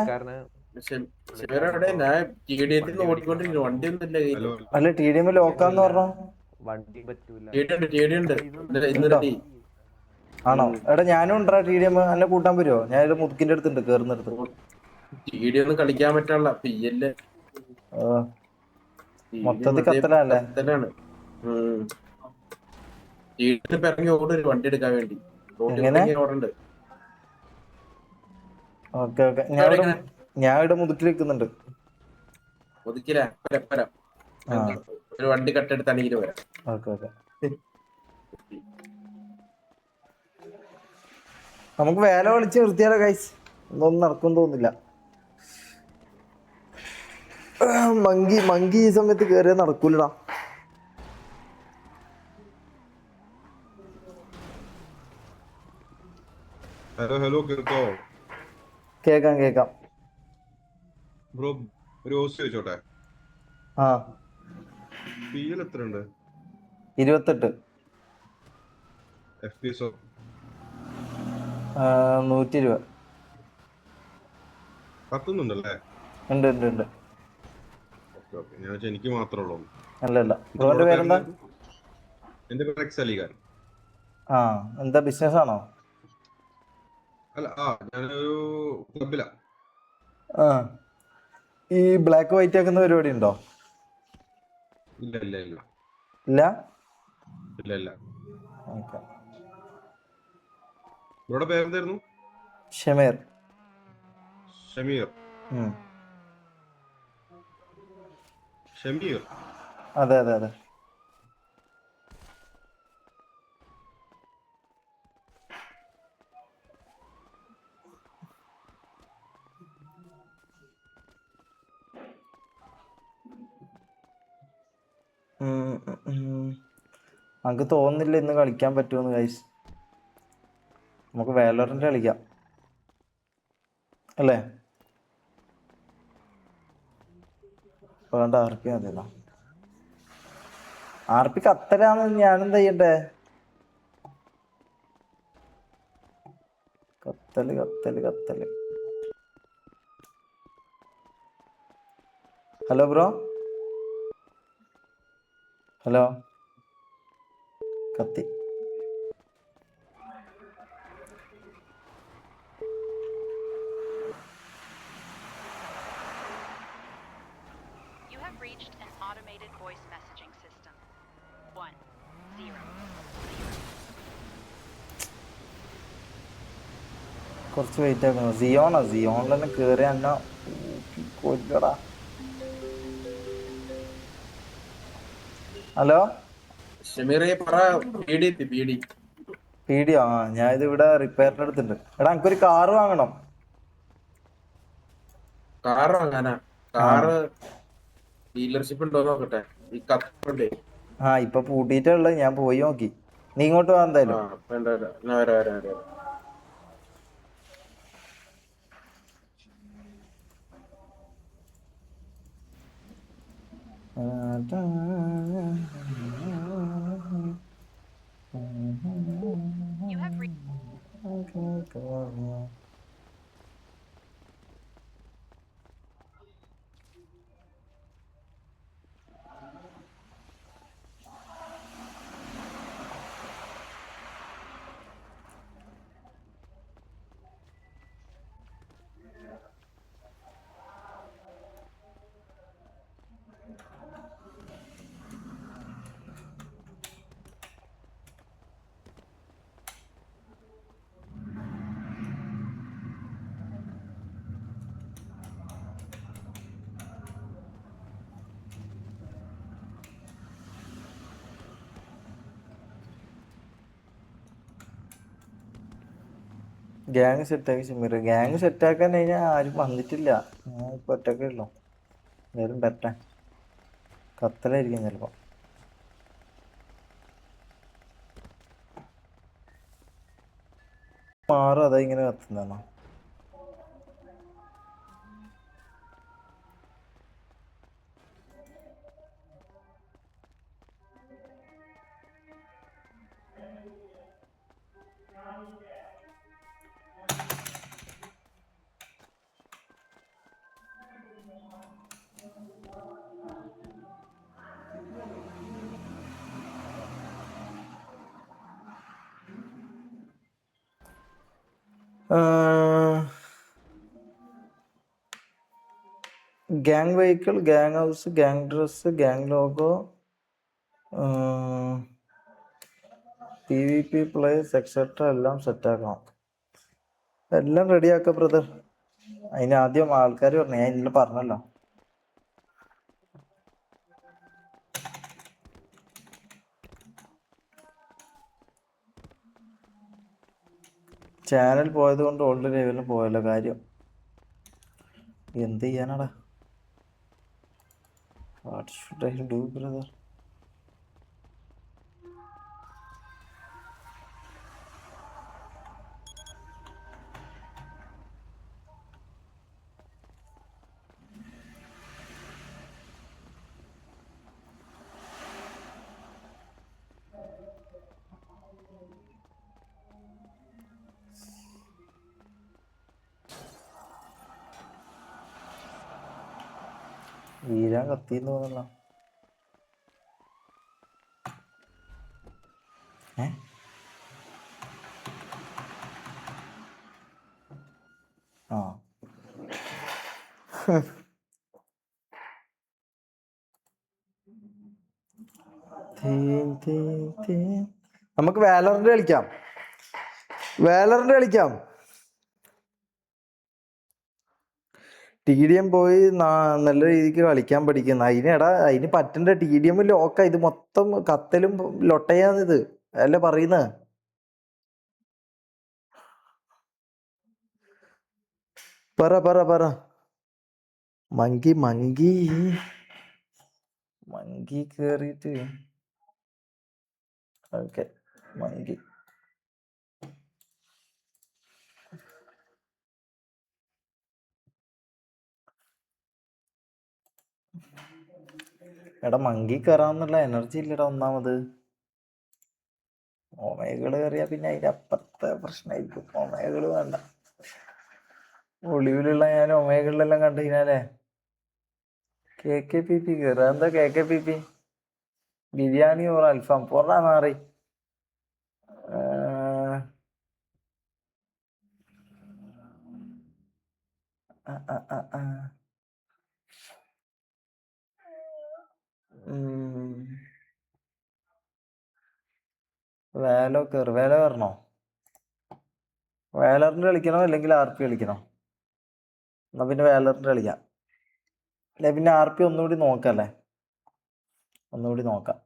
അല്ല TDM ലോക്കാന്ന് പറഞ്ഞോ? വണ്ടി പറ്റൂല. ആണോ? എടാ ഞാനും ഉണ്ടാ TDM. എന്നെ കൂട്ടാൻ പറ്റുമോ? ഞാൻ ഇത് മുതുക്കിന്റെ അടുത്തുണ്ട് കേറുന്നിടത്ത്. കളിക്കാൻ പറ്റാനുള്ള മൊത്തത്തിൽ കത്തലല്ലേ? ഇറങ്ങി ഓടൊരു വണ്ടി എടുക്കാൻ വേണ്ടി. എങ്ങനെ? ഓക്കെ ഞാൻ ഇവിടെ മുതുക്കിൽ നിൽക്കുന്നുണ്ട്. ഒരു വണ്ടി കട്ടെടുത്താണെങ്കിൽ വരാം. ഓക്കെ നമുക്ക് വേല വിളിച്ച് നിർത്തിയാലോ ഗൈസ്? ഒന്നും നടക്കും തോന്നില്ല. മങ്കി ഈ സമയത്ത് കേറിയാ നടക്കൂലടാ. ഹലോ കേക്കാം ബ്രോ. ഒരു ഹോസ്റ്റ് ചോദിച്ചോട്ടെ? PL എത്രയുണ്ട്? 28. FPS 120. കത്തുന്നുണ്ടല്ലേ? ഉണ്ട്. ഞാൻ എനിക്ക് മാത്രമേ ഉള്ളൂ. അല്ലല്ല. ബ്രോന്റെ പേരെന്താ? എന്റെ പേര് X അലിഖാൻ. എന്താ ബിസിനസ് ആണോ? അല്ല ഞാനൊരു ക്ലബിലാ. ഈ ബ്ലാക്ക് വൈറ്റ് ആക്കുന്ന പരിപാടി ഉണ്ടോ? ഇല്ല. ബ്രോയുടെ പേരെന്തായിരുന്നു? ഷമീർ. അതെ. നമുക്ക് തോന്നുന്നില്ല ഇന്ന് കളിക്കാൻ പറ്റുമെന്ന് ഗൈസ്. നമുക്ക് വാലോറന്റ് കളിക്കാം അല്ലേ? വേണ്ട, RP മതിയല്ലോ. RP കത്തലാന്ന് ഞാനെന്താ ചെയ്യണ്ടേ? കത്തല്. Hello bro. ഹലോ. കത്തി. You have reached an automated voice messaging system. 1. കുറച്ച് വെയിറ്റ് ആക്കണം. സിയോണിൽ തന്നെ കേറി എന്നാ കൊല്ലടാ. ഹലോ ഷമീറെ പറ. പീഡി പീഡിയോ? ആ ഞാൻ ഇത് ഇവിടെ റിപ്പയറിന്റെ അടുത്തുണ്ട്. എടാ എനിക്കൊരു കാറ് വാങ്ങണം. കാറ് വാങ്ങാനാ? കാറ് ഡീലർഷിപ്പ് ഉണ്ടോ നോക്കട്ടെ. ഈ കപ്പണ്ടേ? ആ ഇപ്പൊ പൂട്ടിയിട്ടുള്ളത്. ഞാൻ പോയി നോക്കി. നീ ഇങ്ങോട്ട് വാ എന്തായാലും. വേണ്ട ഞാൻ വരാം. ഗ്യാങ് സെറ്റാക്കി ഷമീർ. ഗ്യാങ് സെറ്റാക്കാൻ കഴിഞ്ഞാൽ ആരും വന്നിട്ടില്ല. ഞാൻ ഇപ്പൊ ഒറ്റക്കേ ഉള്ളൂ. എല്ലാവരും പറ്റാൻ കത്തലായിരിക്കും ചിലപ്പോ. മാറും. അതാ ഇങ്ങനെ കത്തുന്നതാണോ? Gang vehicle, gang house, gang dress, gang logo, PvP place etcetera എല്ലാം സെറ്റാക്കണം. എല്ലാം റെഡിയാക്ക ബ്രദർ. അതിന് ആദ്യം ആൾക്കാർ പറഞ്ഞു. ഞാൻ ഇന്നലെ പറഞ്ഞല്ലോ. ചാനൽ പോയത് കൊണ്ട് ഓൾഡ് ലെവലിൽ പോയല്ലോ കാര്യം. എന്ത് ചെയ്യാനാടാ? What should I do brother? വീരാൻ കത്തിന്ന് തോന്നല്ലോ. ആ നമുക്ക് വാലറിന്റെ കളിക്കാം. TDM പോയി നല്ല രീതിക്ക് കളിക്കാൻ പഠിക്കുന്ന. അതിന് പറ്റണ്ട. TDM ലോക്ക. ഇത് മൊത്തം കത്തലും ലൊട്ടയാന്നിത് അല്ലേ പറയുന്നത്. പറ മങ്കി കേറിയിട്ട്. Okay monkey. എടാ മങ്കി കയറാന്നുള്ള എനർജി ഇല്ലടാ ഒന്നാമത്. ഒമേകള് കയറിയാ പിന്നെ അതിന്റെ അപ്പുറത്തെ പ്രശ്നമായിരിക്കും. ഒമേകള് വേണ്ട. ഒളിവിലുള്ള ഞാൻ ഒമേകളിലെല്ലാം കണ്ടു കഴിഞ്ഞാലേ KKPP കയറുക. എന്താ KKPP? ബിരിയാണി ഓർ അൽഫാം? പൊറാ മാറി. വേല കയറണോ? വേലറിന്റെ കളിക്കണോ അല്ലെങ്കിൽ RP കളിക്കണോ? എന്നാ പിന്നെ വേലറിന്റെ കളിക്കാം. അല്ലെ പിന്നെ RP ഒന്നുകൂടി നോക്കല്ലേ? ഒന്നുകൂടി നോക്കാം.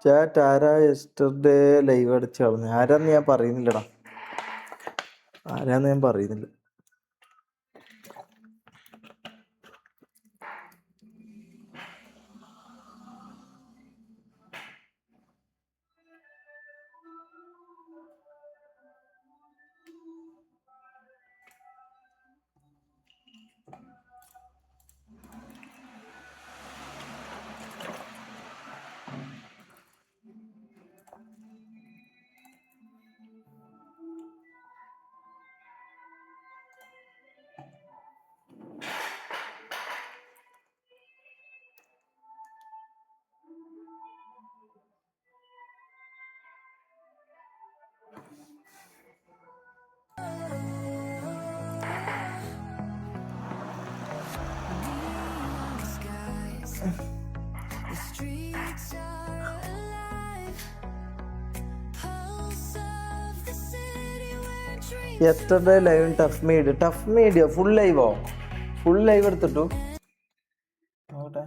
ചാറ്റ് ആരാ യെസ്റ്റർഡേ ലൈവ് അടിച്ച് കളഞ്ഞു? ആരാന്ന് ഞാൻ പറയുന്നില്ലടാ. ആരാന്ന് ഞാൻ പറയുന്നില്ല. യെസ്റ്റർഡേ ലൈവ് ടഫ് മീഡിയോ ഫുൾ ലൈവോ? ഫുൾ ലൈവ് എടുത്തിട്ടു നോക്കട്ടെ.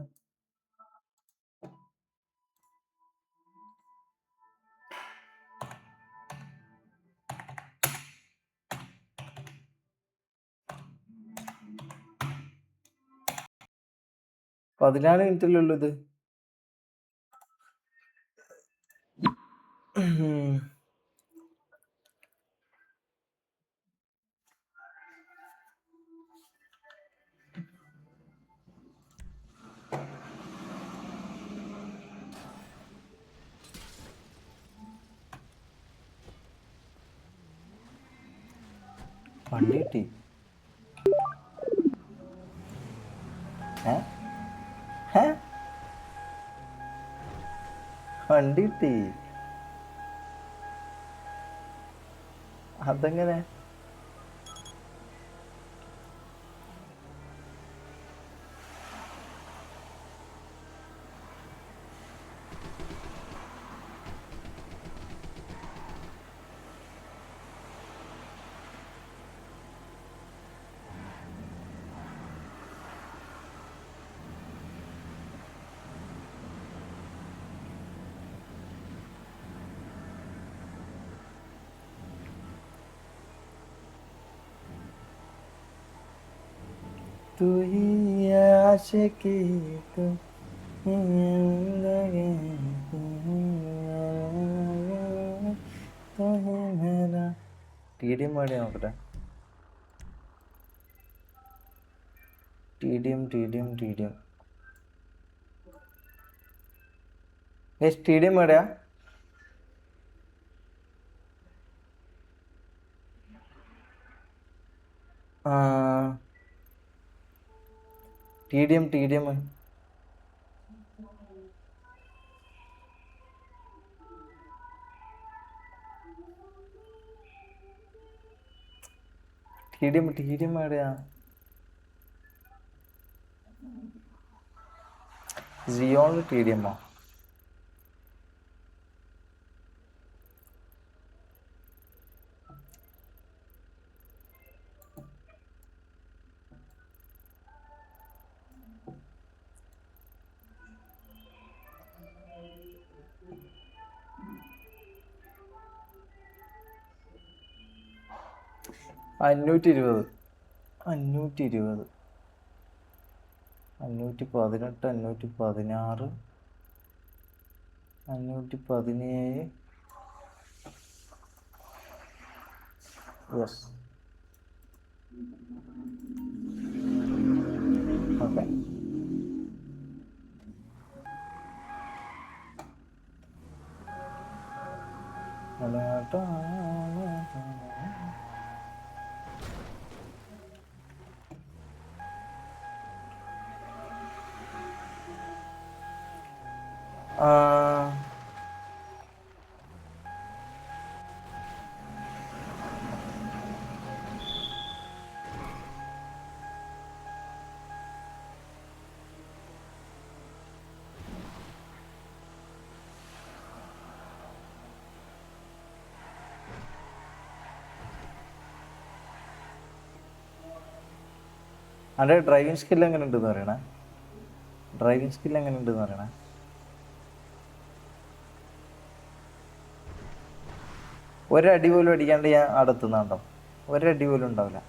പതിനാല് മിനിറ്റിലുള്ളൂ ഇത്. വണ്ടി കിട്ടി. വണ്ടി കിട്ടി. അതെങ്ങനെ? तू ही आशिकी तू TDM പാടി നോക്കട്ടെ. TDM പാടിയാ? TDM TDM എവിടെയാ? ജിയോണ് TDM ആ? അഞ്ഞൂറ്റി ഇരുപത് 518 516 517 യെസ്. ഓക്കെ. അതെ ഡ്രൈവിംഗ് സ്കിൽ എങ്ങനെ ഉണ്ടെന്ന് പറയണേ, ഡ്രൈവിംഗ് സ്കിൽ എങ്ങനെ ഉണ്ടെന്ന് പറയണേ. ഒരടി പോലും അടിക്കാണ്ട് ഞാൻ അടുത്തുന്നുണ്ടോ, ഒരടി പോലും ഉണ്ടാവില്ല.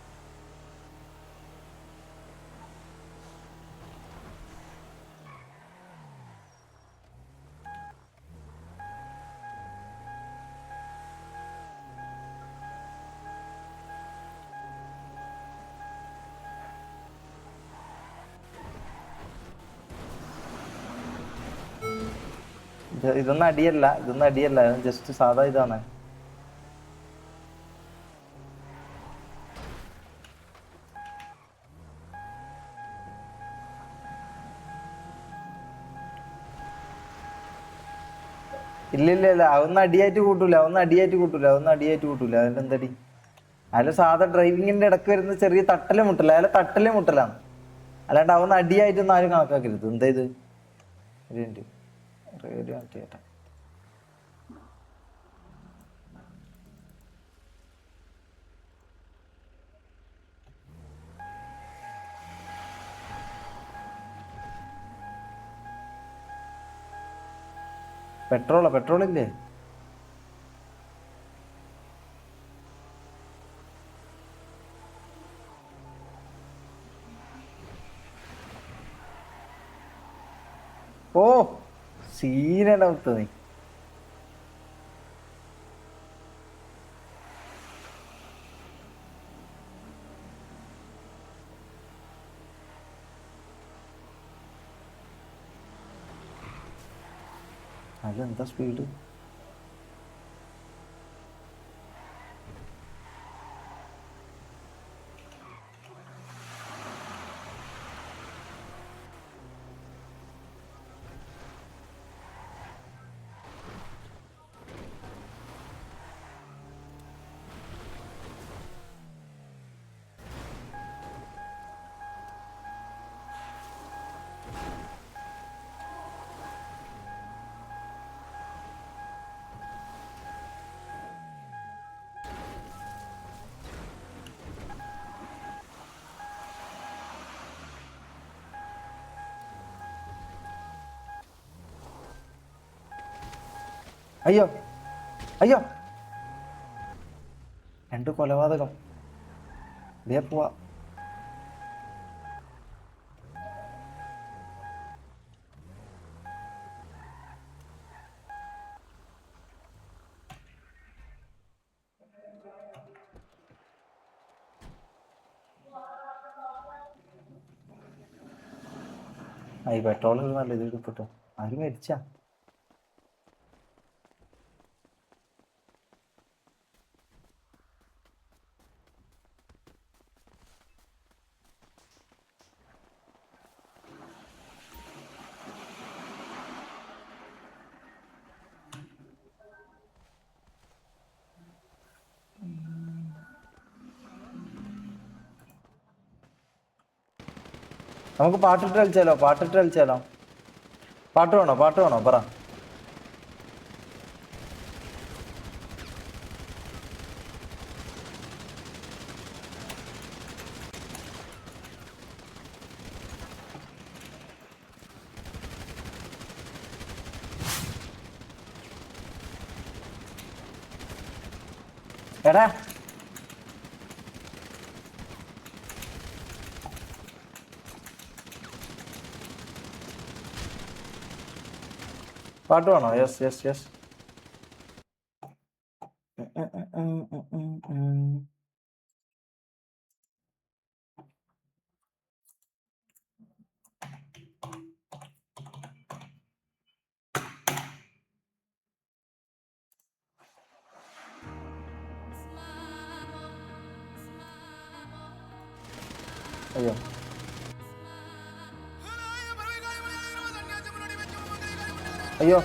ഇതൊന്നും അടിയല്ല, ഇതൊന്നും അടിയല്ല, ജസ്റ്റ് സാധാ ഇതാണ്. ഇല്ല അതൊന്നും അടിയായിട്ട് കൂട്ടൂല, അതിന്റെ എന്തടി. അതിൽ സാധാ ഡ്രൈവിങ്ങിന്റെ ഇടക്ക് വരുന്ന ചെറിയ തട്ടല് മുട്ടല, അതിലെ തട്ടല് മുട്ടലാണ്, അല്ലാണ്ട് അവന്ന് അടിയായിട്ടൊന്നും ആരും കണക്കാക്കരുത്. എന്താ ഇത് റേഡിയോ ആക്കിയേട്ടാ. പെട്രോളില്ലേ? ഓ സീനൗത്ത് നീ. അതെന്താ സ്പീഡ്? അയ്യോ 2 കൊലപാതകം. ദേ പോവാ. ഈ പെട്രോൾ നല്ല ഇത് എടുത്തിട്ടോ. ആരും മരിച്ചാ? നമുക്ക് പാട്ടിട്ട് കളിച്ചാലോ? പാട്ട് വേണോ പറ. എടാ പാട്ട് വേണോ? യെസ്. അയ്യോ